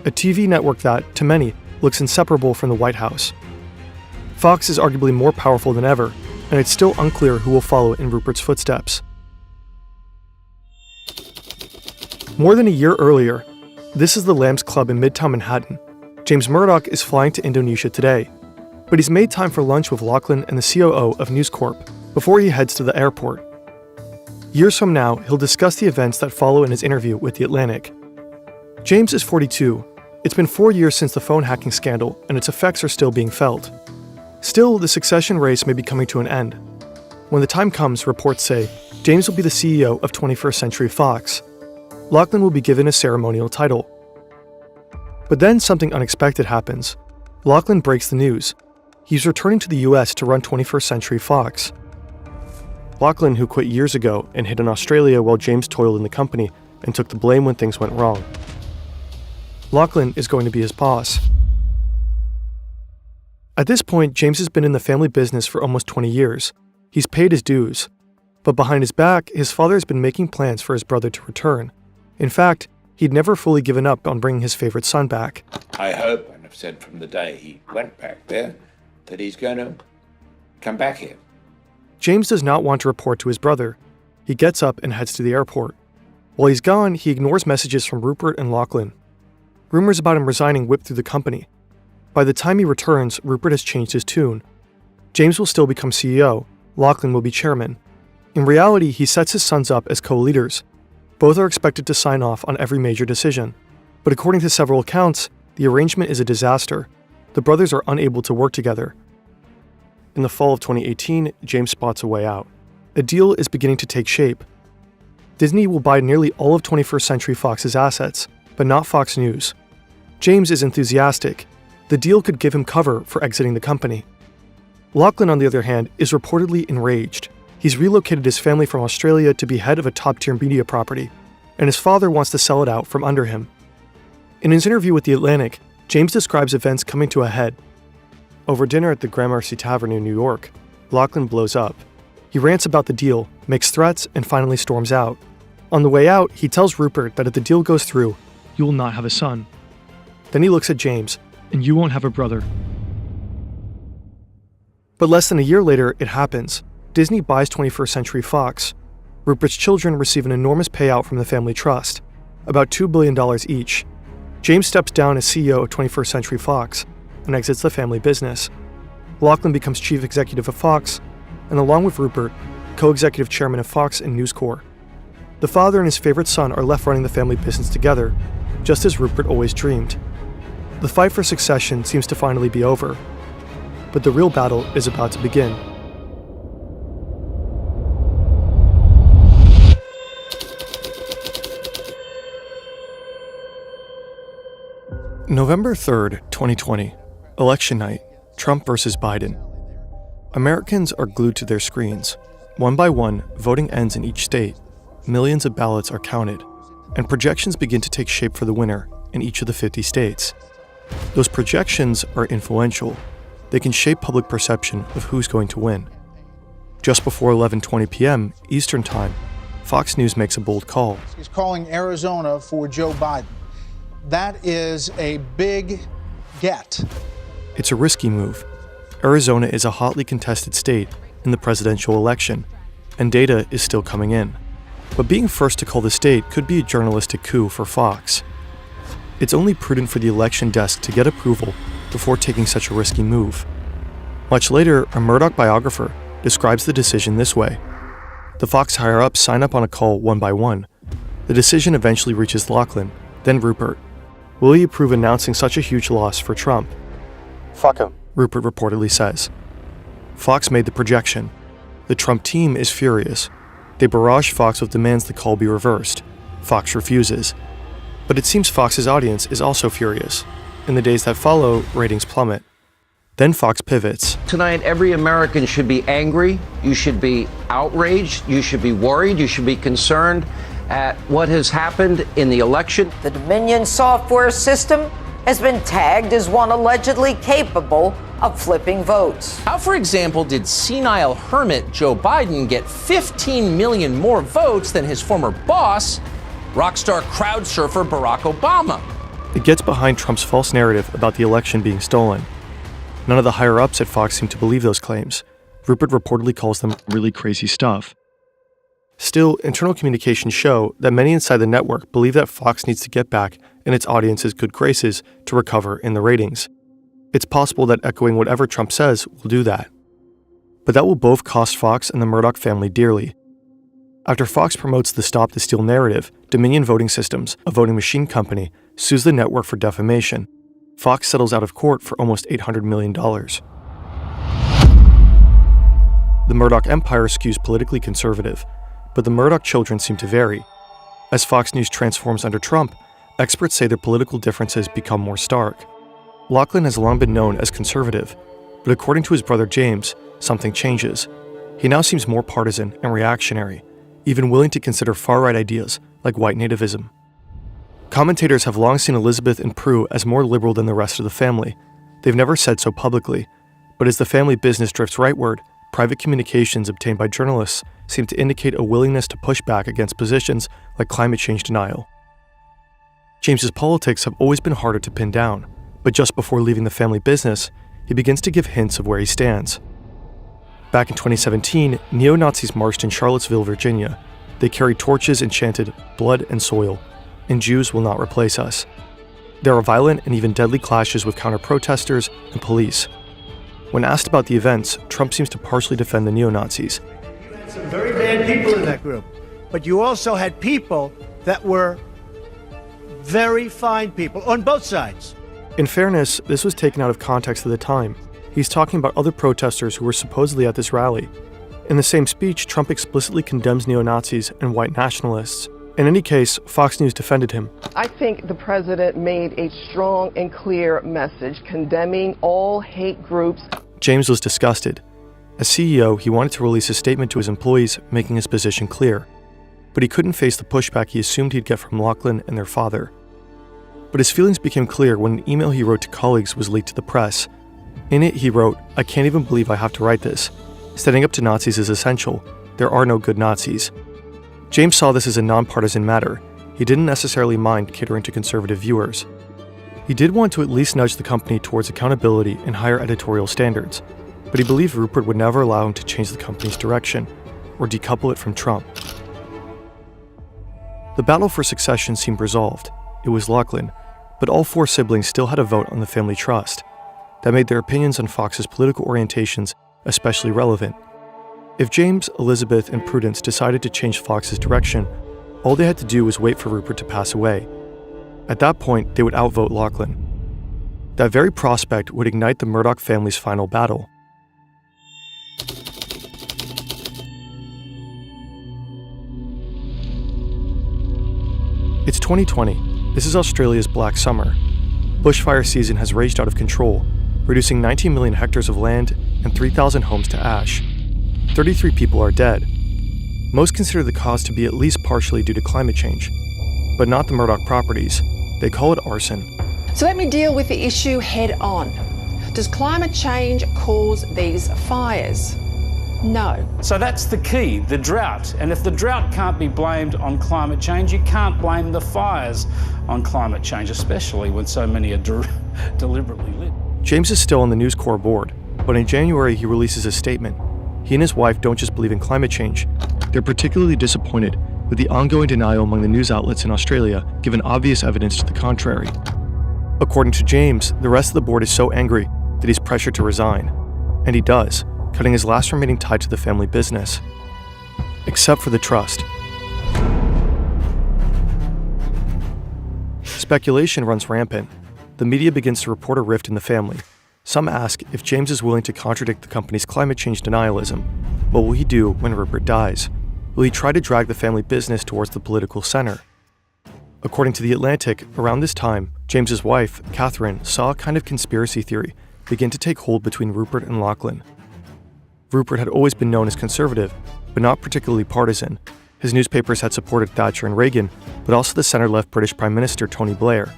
A TV network that, to many, looks inseparable from the White House. Fox is arguably more powerful than ever, and it's still unclear who will follow in Rupert's footsteps. More than a year earlier, this is the Lambs Club in Midtown Manhattan. James Murdoch is flying to Indonesia today, but he's made time for lunch with Lachlan and the COO of News Corp before he heads to the airport. Years from now, he'll discuss the events that follow in his interview with The Atlantic. James is 42. It's been 4 years since the phone hacking scandal, and its effects are still being felt. Still, the succession race may be coming to an end. When the time comes, reports say, James will be the CEO of 21st Century Fox. Lachlan will be given a ceremonial title. But then something unexpected happens. Lachlan breaks the news. He's returning to the US to run 21st Century Fox. Lachlan, who quit years ago and hid in Australia while James toiled in the company and took the blame when things went wrong. Lachlan is going to be his boss. At this point, James has been in the family business for almost 20 years. He's paid his dues. But behind his back, his father has been making plans for his brother to return. In fact, he'd never fully given up on bringing his favorite son back. I hope, and I've said from the day he went back there, that he's going to come back here. James does not want to report to his brother. He gets up and heads to the airport. While he's gone, he ignores messages from Rupert and Lachlan. Rumors about him resigning whip through the company. By the time he returns, Rupert has changed his tune. James will still become CEO. Lachlan will be chairman. In reality, he sets his sons up as co-leaders. Both are expected to sign off on every major decision. But according to several accounts, the arrangement is a disaster. The brothers are unable to work together. In the fall of 2018, James spots a way out. A deal is beginning to take shape. Disney will buy nearly all of 21st Century Fox's assets, but not Fox News. James is enthusiastic. The deal could give him cover for exiting the company. Lachlan, on the other hand, is reportedly enraged. He's relocated his family from Australia to be head of a top-tier media property, and his father wants to sell it out from under him. In his interview with The Atlantic, James describes events coming to a head. Over dinner at the Gramercy Tavern in New York, Lachlan blows up. He rants about the deal, makes threats, and finally storms out. On the way out, he tells Rupert that if the deal goes through, you will not have a son. Then he looks at James, and you won't have a brother. But less than a year later, it happens. Disney buys 21st Century Fox. Rupert's children receive an enormous payout from the family trust, about $2 billion each. James steps down as CEO of 21st Century Fox and exits the family business. Lachlan becomes chief executive of Fox, and along with Rupert, co-executive chairman of Fox and News Corp. The father and his favorite son are left running the family business together, just as Rupert always dreamed. The fight for succession seems to finally be over, but the real battle is about to begin. November 3rd, 2020, election night, Trump versus Biden. Americans are glued to their screens. One by one, voting ends in each state. Millions of ballots are counted, and projections begin to take shape for the winner in each of the 50 states. Those projections are influential. They can shape public perception of who's going to win. Just before 11:20 p.m. Eastern Time, Fox News makes a bold call. He's calling Arizona for Joe Biden. That is a big get. It's a risky move. Arizona is a hotly contested state in the presidential election, and data is still coming in. But being first to call the state could be a journalistic coup for Fox. It's only prudent for the election desk to get approval before taking such a risky move. Much later, a Murdoch biographer describes the decision this way. The Fox higher-ups sign up on a call one by one. The decision eventually reaches Lachlan, then Rupert. Will he approve announcing such a huge loss for Trump? Fuck him, Rupert reportedly says. Fox made the projection. The Trump team is furious. They barrage Fox with demands the call be reversed. Fox refuses. But it seems Fox's audience is also furious. In the days that follow, ratings plummet. Then Fox pivots. Tonight, every American should be angry. You should be outraged. You should be worried. You should be concerned at what has happened in the election. The Dominion software system has been tagged as one allegedly capable of flipping votes. How, for example, did senile hermit Joe Biden get 15 million more votes than his former boss, rock star crowd surfer Barack Obama? It gets behind Trump's false narrative about the election being stolen. None of the higher-ups at Fox seem to believe those claims. Rupert reportedly calls them really crazy stuff. Still, internal communications show that many inside the network believe that Fox needs to get back in its audience's good graces to recover in the ratings. It's possible that echoing whatever Trump says will do that. But that will both cost Fox and the Murdoch family dearly. After Fox promotes the Stop the Steal narrative, Dominion Voting Systems, a voting machine company, sues the network for defamation. Fox settles out of court for almost $800 million. The Murdoch empire skews politically conservative, but the Murdoch children seem to vary. As Fox News transforms under Trump, experts say their political differences become more stark. Lachlan has long been known as conservative, but according to his brother James, something changes. He now seems more partisan and reactionary, even willing to consider far-right ideas like white nativism. Commentators have long seen Elizabeth and Prue as more liberal than the rest of the family. They've never said so publicly, but as the family business drifts rightward, private communications obtained by journalists seem to indicate a willingness to push back against positions like climate change denial. James's politics have always been harder to pin down, but just before leaving the family business, he begins to give hints of where he stands. Back in 2017, neo-Nazis marched in Charlottesville, Virginia. They carried torches and chanted, "Blood and soil," and Jews will not replace us. There are violent and even deadly clashes with counter-protesters and police. When asked about the events, Trump seems to partially defend the neo-Nazis. You had some very bad people in that group, but you also had people that were very fine people on both sides. In fairness, this was taken out of context at the time. He's talking about other protesters who were supposedly at this rally. In the same speech, Trump explicitly condemns neo-Nazis and white nationalists. In any case, Fox News defended him. I think the president made a strong and clear message condemning all hate groups. James was disgusted. As CEO, he wanted to release a statement to his employees, making his position clear. But he couldn't face the pushback he assumed he'd get from Lachlan and their father. But his feelings became clear when an email he wrote to colleagues was leaked to the press. In it, he wrote, "I can't even believe I have to write this. Standing up to Nazis is essential. There are no good Nazis." James saw this as a nonpartisan matter. He didn't necessarily mind catering to conservative viewers. He did want to at least nudge the company towards accountability and higher editorial standards, but he believed Rupert would never allow him to change the company's direction or decouple it from Trump. The battle for succession seemed resolved. It was Lachlan, but all four siblings still had a vote on the family trust. That made their opinions on Fox's political orientations especially relevant. If James, Elizabeth, and Prudence decided to change Fox's direction, All they had to do was wait for Rupert to pass away. At that point, they would outvote Lachlan. That very prospect would ignite the Murdoch family's final battle. It's 2020. This is Australia's Black Summer. Bushfire season has raged out of control, reducing 19 million hectares of land and 3,000 homes to ash. 33 people are dead. Most consider the cause to be at least partially due to climate change, but not the Murdoch properties. They call it arson. So let me deal with the issue head on. Does climate change cause these fires? No. So that's the key, the drought. And if the drought can't be blamed on climate change, you can't blame the fires on climate change, especially when so many are deliberately lit. James is still on the News Corps board, but in January he releases a statement. He and his wife don't just believe in climate change. They're particularly disappointed with the ongoing denial among the news outlets in Australia, given obvious evidence to the contrary. According to James, the rest of the board is so angry that he's pressured to resign. And he does, cutting his last remaining tie to the family business. Except for the trust. Speculation runs rampant. The media begins to report a rift in the family. Some ask if James is willing to contradict the company's climate change denialism. What will he do when Rupert dies? Will he try to drag the family business towards the political center? According to The Atlantic, around this time, James's wife, Catherine, saw a kind of conspiracy theory begin to take hold between Rupert and Lachlan. Rupert had always been known as conservative, but not particularly partisan. His newspapers had supported Thatcher and Reagan, but also the center-left British Prime Minister Tony Blair.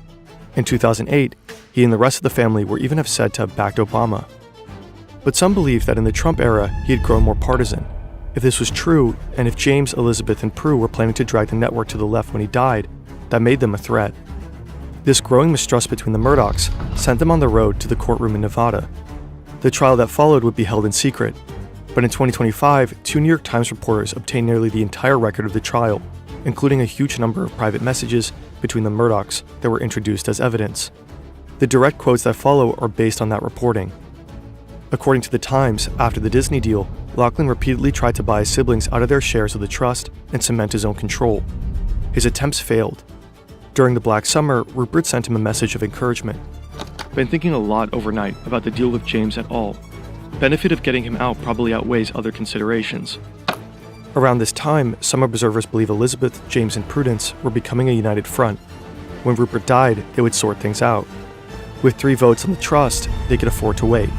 In 2008, he and the rest of the family were even said to have backed Obama. But some believe that in the Trump era, he had grown more partisan. If this was true, and if James, Elizabeth, and Prue were planning to drag the network to the left when he died, that made them a threat. This growing mistrust between the Murdochs sent them on the road to the courtroom in Nevada. The trial that followed would be held in secret, but in 2025, 2 New York Times reporters obtained nearly the entire record of the trial, including a huge number of private messages between the Murdochs that were introduced as evidence. The direct quotes that follow are based on that reporting. According to the Times, after the Disney deal, Lachlan repeatedly tried to buy his siblings out of their shares of the trust and cement his own control. His attempts failed. During the Black Summer, Rupert sent him a message of encouragement. Been thinking a lot overnight about the deal with James et al. Benefit of getting him out probably outweighs other considerations. Around this time, some observers believe Elizabeth, James, and Prudence were becoming a united front. When Rupert died, they would sort things out. With 3 votes on the trust, they could afford to wait.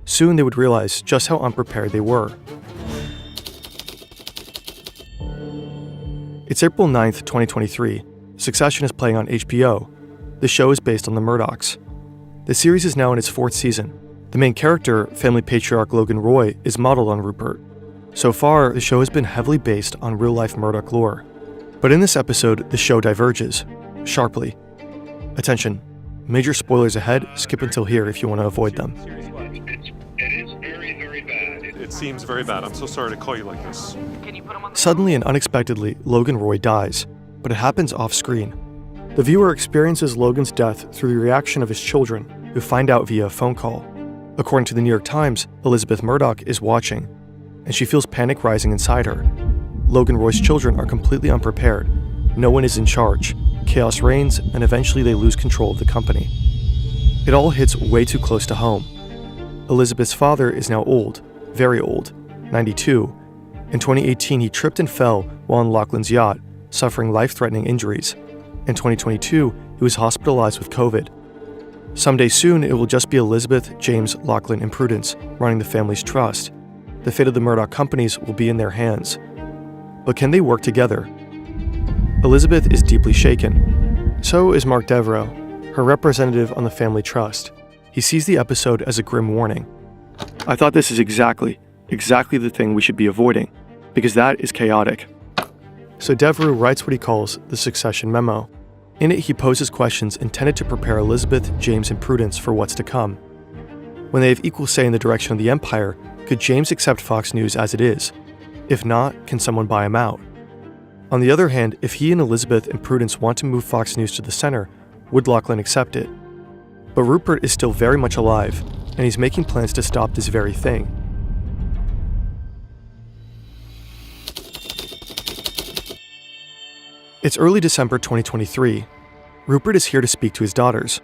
Soon they would realize just how unprepared they were. It's April 9th, 2023. Succession is playing on HBO. The show is based on the Murdochs. The series is now in its 4th season. The main character, family patriarch Logan Roy, is modeled on Rupert. So far, the show has been heavily based on real-life Murdoch lore. But in this episode, the show diverges. Sharply. Attention. Major spoilers ahead. Skip until here if you want to avoid them. It seems very bad. I'm so sorry to call you like this. Suddenly and unexpectedly, Logan Roy dies, but it happens off-screen. The viewer experiences Logan's death through the reaction of his children, who find out via a phone call. According to the New York Times, Elizabeth Murdoch is watching, and she feels panic rising inside her. Logan Roy's children are completely unprepared. No one is in charge. Chaos reigns, and eventually they lose control of the company. It all hits way too close to home. Elizabeth's father is now old, very old, 92. In 2018, he tripped and fell while on Lachlan's yacht, suffering life-threatening injuries. In 2022, he was hospitalized with COVID. Someday soon, it will just be Elizabeth, James, Lachlan, and Prudence running the family's trust. The fate of the Murdoch companies will be in their hands. But can they work together? Elizabeth is deeply shaken. So is Mark Devereaux, her representative on the family trust. He sees the episode as a grim warning. I thought this is exactly the thing we should be avoiding, because that is chaotic. So Devereaux writes what he calls the succession memo. In it, he poses questions intended to prepare Elizabeth, James, and Prudence for what's to come. When they have equal say in the direction of the empire, could James accept Fox News as it is? If not, can someone buy him out? On the other hand, if he and Elizabeth and Prudence want to move Fox News to the center, would Lachlan accept it? But Rupert is still very much alive, and he's making plans to stop this very thing. It's early December 2023. Rupert is here to speak to his daughters.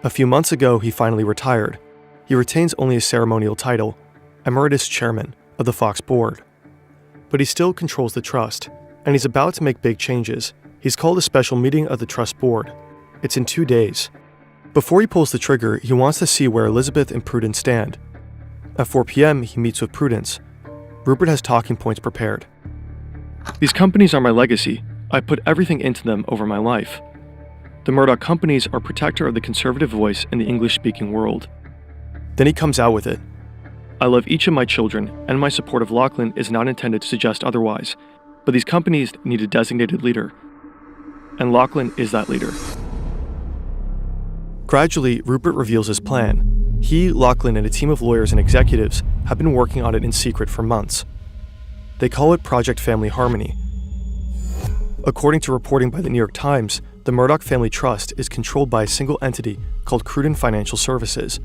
A few months ago, he finally retired. He retains only a ceremonial title, Emeritus Chairman of the Fox Board. But he still controls the trust, and he's about to make big changes. He's called a special meeting of the Trust Board. It's in 2 days. Before he pulls the trigger, he wants to see where Elizabeth and Prudence stand. At 4 p.m., he meets with Prudence. Rupert has talking points prepared. These companies are my legacy. I put everything into them over my life. The Murdoch companies are protector of the conservative voice in the English-speaking world. Then he comes out with it. I love each of my children, and my support of Lachlan is not intended to suggest otherwise, but these companies need a designated leader. And Lachlan is that leader. Gradually, Rupert reveals his plan. He, Lachlan, and a team of lawyers and executives have been working on it in secret for months. They call it Project Family Harmony. According to reporting by the New York Times, the Murdoch Family Trust is controlled by a single entity called Cruden Financial Services.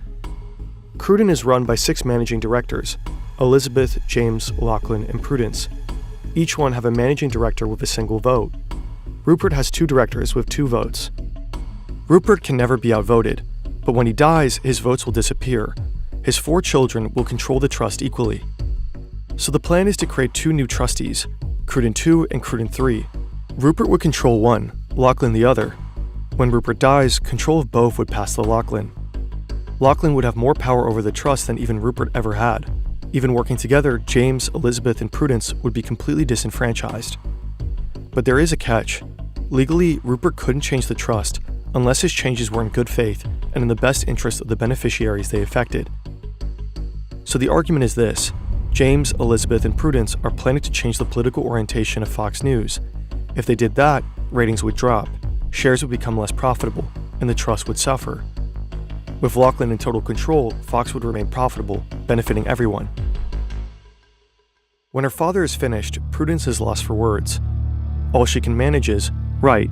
Cruden is run by 6 managing directors, Elizabeth, James, Lachlan, and Prudence. Each one have a managing director with a single vote. Rupert has 2 directors with 2 votes. Rupert can never be outvoted, but when he dies, his votes will disappear. His 4 children will control the trust equally. So the plan is to create 2 new trustees, Cruden 2 and Cruden 3. Rupert would control one, Lachlan the other. When Rupert dies, control of both would pass to Lachlan. Lachlan would have more power over the trust than even Rupert ever had. Even working together, James, Elizabeth, and Prudence would be completely disenfranchised. But there is a catch. Legally, Rupert couldn't change the trust unless his changes were in good faith and in the best interest of the beneficiaries they affected. So the argument is this: James, Elizabeth, and Prudence are planning to change the political orientation of Fox News. If they did that, ratings would drop, shares would become less profitable, and the trust would suffer. With Lachlan in total control, Fox would remain profitable, benefiting everyone. When her father is finished, Prudence is lost for words. All she can manage is, right.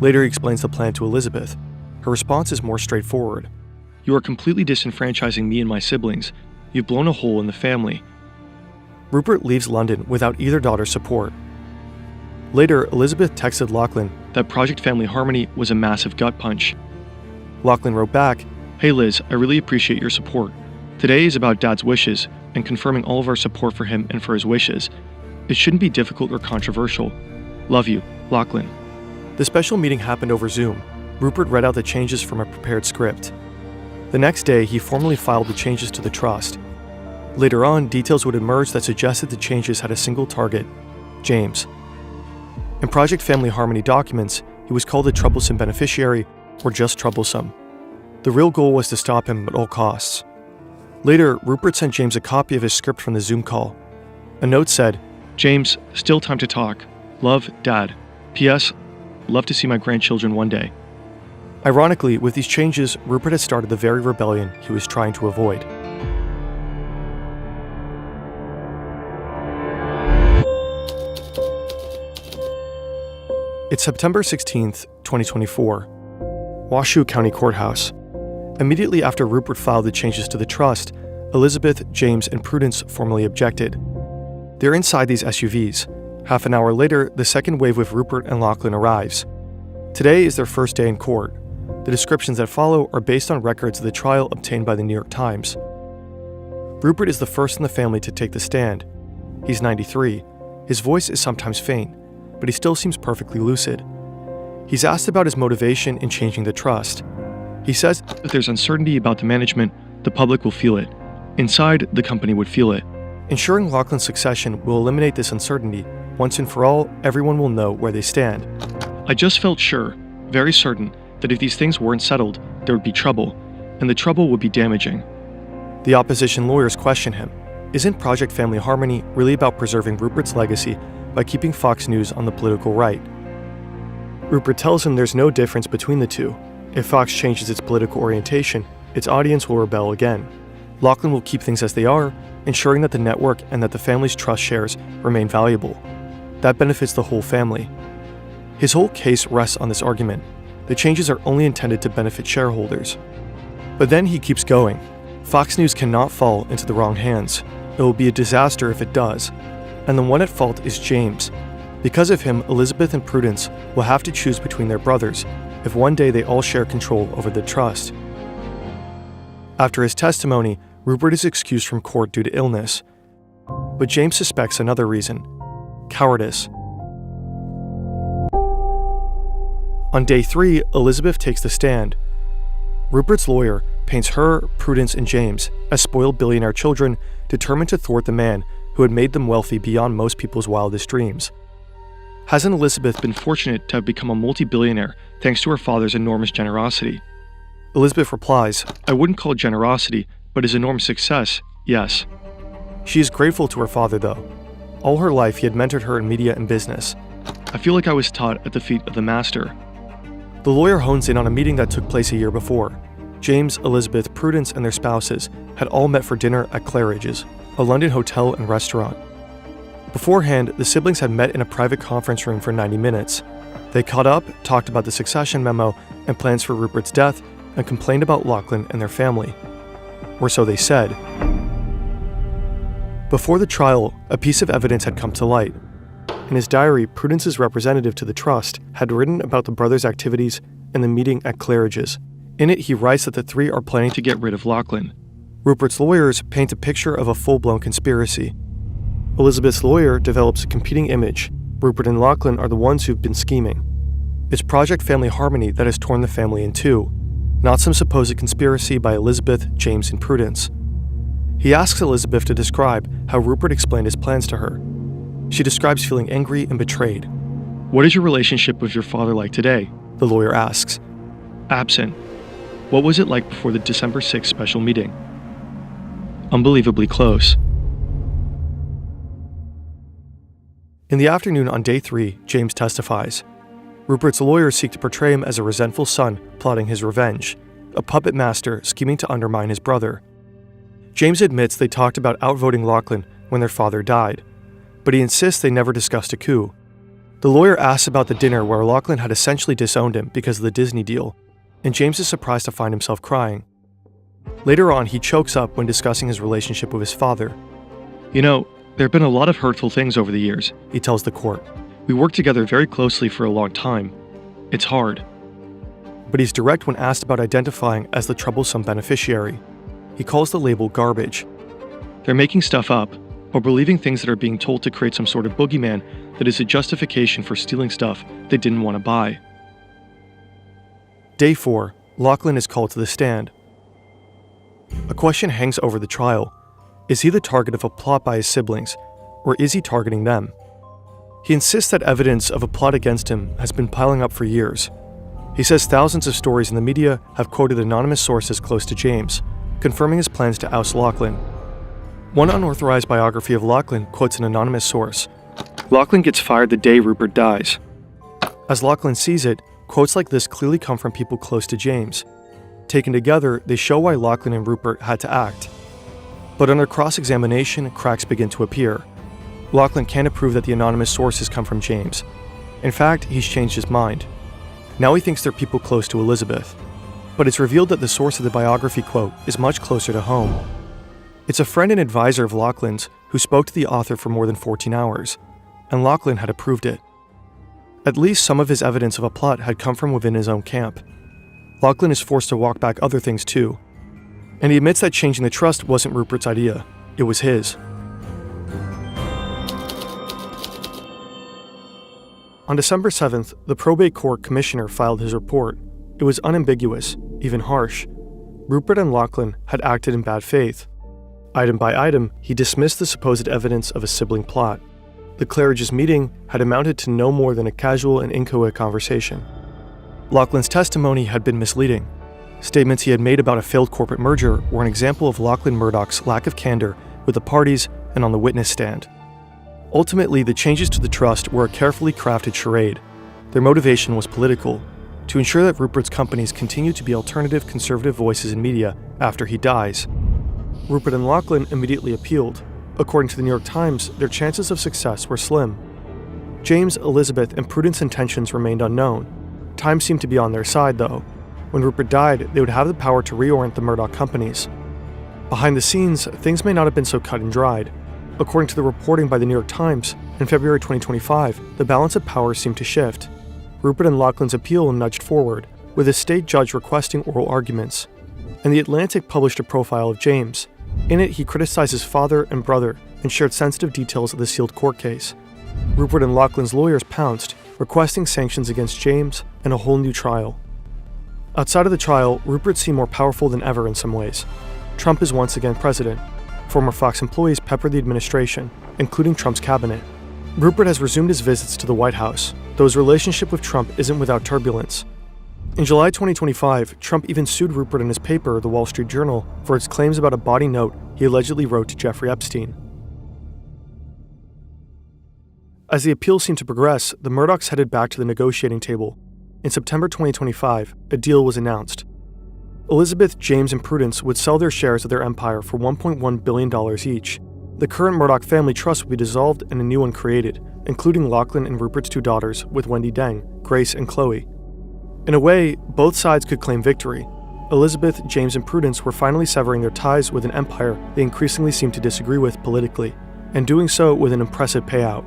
Later he explains the plan to Elizabeth. Her response is more straightforward. You are completely disenfranchising me and my siblings. You've blown a hole in the family. Rupert leaves London without either daughter's support. Later, Elizabeth texted Lachlan that Project Family Harmony was a massive gut punch. Lachlan wrote back, "Hey Liz, I really appreciate your support. Today is about Dad's wishes and confirming all of our support for him and for his wishes. It shouldn't be difficult or controversial. Love you, Lachlan." The special meeting happened over Zoom. Rupert read out the changes from a prepared script. The next day, he formally filed the changes to the trust. Later on, details would emerge that suggested the changes had a single target: James. In Project Family Harmony documents, he was called a troublesome beneficiary or just troublesome. The real goal was to stop him at all costs. Later, Rupert sent James a copy of his script from the Zoom call. A note said, "James, still time to talk. Love, Dad. P.S. Love to see my grandchildren one day." Ironically, with these changes, Rupert had started the very rebellion he was trying to avoid. It's September 16th, 2024. Washoe County Courthouse. Immediately after Rupert filed the changes to the trust, Elizabeth, James, and Prudence formally objected. They're inside these SUVs. Half an hour later, the second wave with Rupert and Lachlan arrives. Today is their first day in court. The descriptions that follow are based on records of the trial obtained by the New York Times. Rupert is the first in the family to take the stand. He's 93. His voice is sometimes faint, but he still seems perfectly lucid. He's asked about his motivation in changing the trust. He says if there's uncertainty about the management, the public will feel it. Inside, the company would feel it. Ensuring Lachlan's succession will eliminate this uncertainty. Once and for all, everyone will know where they stand. I just felt sure, very certain, that if these things weren't settled, there would be trouble, and the trouble would be damaging. The opposition lawyers question him. Isn't Project Family Harmony really about preserving Rupert's legacy by keeping Fox News on the political right? Rupert tells him there's no difference between the two. If Fox changes its political orientation, its audience will rebel again. Lachlan will keep things as they are, ensuring that the network and that the family's trust shares remain valuable. That benefits the whole family. His whole case rests on this argument. The changes are only intended to benefit shareholders. But then he keeps going. Fox News cannot fall into the wrong hands. It will be a disaster if it does. And the one at fault is James. Because of him, Elizabeth and Prudence will have to choose between their brothers if one day they all share control over the trust. After his testimony, Rupert is excused from court due to illness. But James suspects another reason: cowardice. On day 3, Elizabeth takes the stand. Rupert's lawyer paints her, Prudence, and James as spoiled billionaire children determined to thwart the man who had made them wealthy beyond most people's wildest dreams. Hasn't Elizabeth been fortunate to have become a multi-billionaire thanks to her father's enormous generosity? Elizabeth replies, "I wouldn't call it generosity, but his enormous success, yes." She is grateful to her father, though. All her life, he had mentored her in media and business. "I feel like I was taught at the feet of the master." The lawyer hones in on a meeting that took place a year before. James, Elizabeth, Prudence, and their spouses had all met for dinner at Claridge's, a London hotel and restaurant. Beforehand, the siblings had met in a private conference room for 90 minutes. They caught up, talked about the succession memo and plans for Rupert's death, and complained about Lachlan and their family. Or so they said. Before the trial, a piece of evidence had come to light. In his diary, Prudence's representative to the trust had written about the brothers' activities and the meeting at Claridge's. In it, he writes that the three are planning to get rid of Lachlan. Rupert's lawyers paint a picture of a full-blown conspiracy. Elizabeth's lawyer develops a competing image. Rupert and Lachlan are the ones who've been scheming. It's Project Family Harmony that has torn the family in two, not some supposed conspiracy by Elizabeth, James, and Prudence. He asks Elizabeth to describe how Rupert explained his plans to her. She describes feeling angry and betrayed. "What is your relationship with your father like today?" the lawyer asks. "Absent. What was it like before the December 6th special meeting?" "Unbelievably close." In the afternoon on day 3, James testifies. Rupert's lawyers seek to portray him as a resentful son plotting his revenge, a puppet master scheming to undermine his brother. James admits they talked about outvoting Lachlan when their father died, but he insists they never discussed a coup. The lawyer asks about the dinner where Lachlan had essentially disowned him because of the Disney deal, and James is surprised to find himself crying. Later on, he chokes up when discussing his relationship with his father. "You know, there have been a lot of hurtful things over the years," he tells the court. "We worked together very closely for a long time. It's hard." But he's direct when asked about identifying as the troublesome beneficiary. He calls the label garbage. They're making stuff up, or believing things that are being told to create some sort of boogeyman that is a justification for stealing stuff they didn't want to buy. Day 4, Lachlan is called to the stand. A question hangs over the trial. Is he the target of a plot by his siblings, or is he targeting them? He insists that evidence of a plot against him has been piling up for years. He says thousands of stories in the media have quoted anonymous sources close to James, confirming his plans to oust Lachlan. One unauthorized biography of Lachlan quotes an anonymous source. Lachlan gets fired the day Rupert dies. As Lachlan sees it, quotes like this clearly come from people close to James. Taken together, they show why Lachlan and Rupert had to act. But under cross-examination, cracks begin to appear. Lachlan can't prove that the anonymous sources come from James. In fact, he's changed his mind. Now he thinks they're people close to Elizabeth. But it's revealed that the source of the biography quote is much closer to home. It's a friend and advisor of Lachlan's who spoke to the author for more than 14 hours, and Lachlan had approved it. At least some of his evidence of a plot had come from within his own camp. Lachlan is forced to walk back other things too, and he admits that changing the trust wasn't Rupert's idea, it was his. On December 7th, the probate court commissioner filed his report. It was unambiguous, even harsh. Rupert and Lachlan had acted in bad faith. Item by item, he dismissed the supposed evidence of a sibling plot. The Claridge's meeting had amounted to no more than a casual and inchoate conversation. Lachlan's testimony had been misleading. Statements he had made about a failed corporate merger were an example of Lachlan Murdoch's lack of candor with the parties and on the witness stand. Ultimately, the changes to the trust were a carefully crafted charade. Their motivation was political, to ensure that Rupert's companies continue to be alternative conservative voices in media after he dies. Rupert and Lachlan immediately appealed. According to the New York Times, their chances of success were slim. James, Elizabeth, and Prudence's intentions remained unknown. Time seemed to be on their side, though. When Rupert died, they would have the power to reorient the Murdoch companies. Behind the scenes, things may not have been so cut and dried. According to the reporting by the New York Times, in February 2025, the balance of power seemed to shift. Rupert and Lachlan's appeal nudged forward, with a state judge requesting oral arguments. And The Atlantic published a profile of James. In it, he criticized his father and brother and shared sensitive details of the sealed court case. Rupert and Lachlan's lawyers pounced, requesting sanctions against James and a whole new trial. Outside of the trial, Rupert seemed more powerful than ever in some ways. Trump is once again president. Former Fox employees pepper the administration, including Trump's cabinet. Rupert has resumed his visits to the White House, though his relationship with Trump isn't without turbulence. In July 2025, Trump even sued Rupert and his paper, The Wall Street Journal, for its claims about a bawdy note he allegedly wrote to Jeffrey Epstein. As the appeal seemed to progress, the Murdochs headed back to the negotiating table. In September 2025, a deal was announced. Elizabeth, James, and Prudence would sell their shares of their empire for $1.1 billion each. The current Murdoch family trust would be dissolved and a new one created, including Lachlan and Rupert's two daughters, with Wendy Deng, Grace, and Chloe. In a way, both sides could claim victory. Elizabeth, James, and Prudence were finally severing their ties with an empire they increasingly seemed to disagree with politically, and doing so with an impressive payout.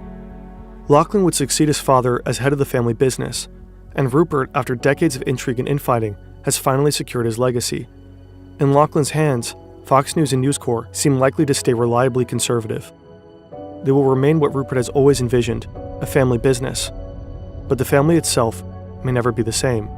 Lachlan would succeed his father as head of the family business, and Rupert, after decades of intrigue and infighting, has finally secured his legacy. In Lachlan's hands, Fox News and News Corp seem likely to stay reliably conservative. They will remain what Rupert has always envisioned, a family business. But the family itself may never be the same.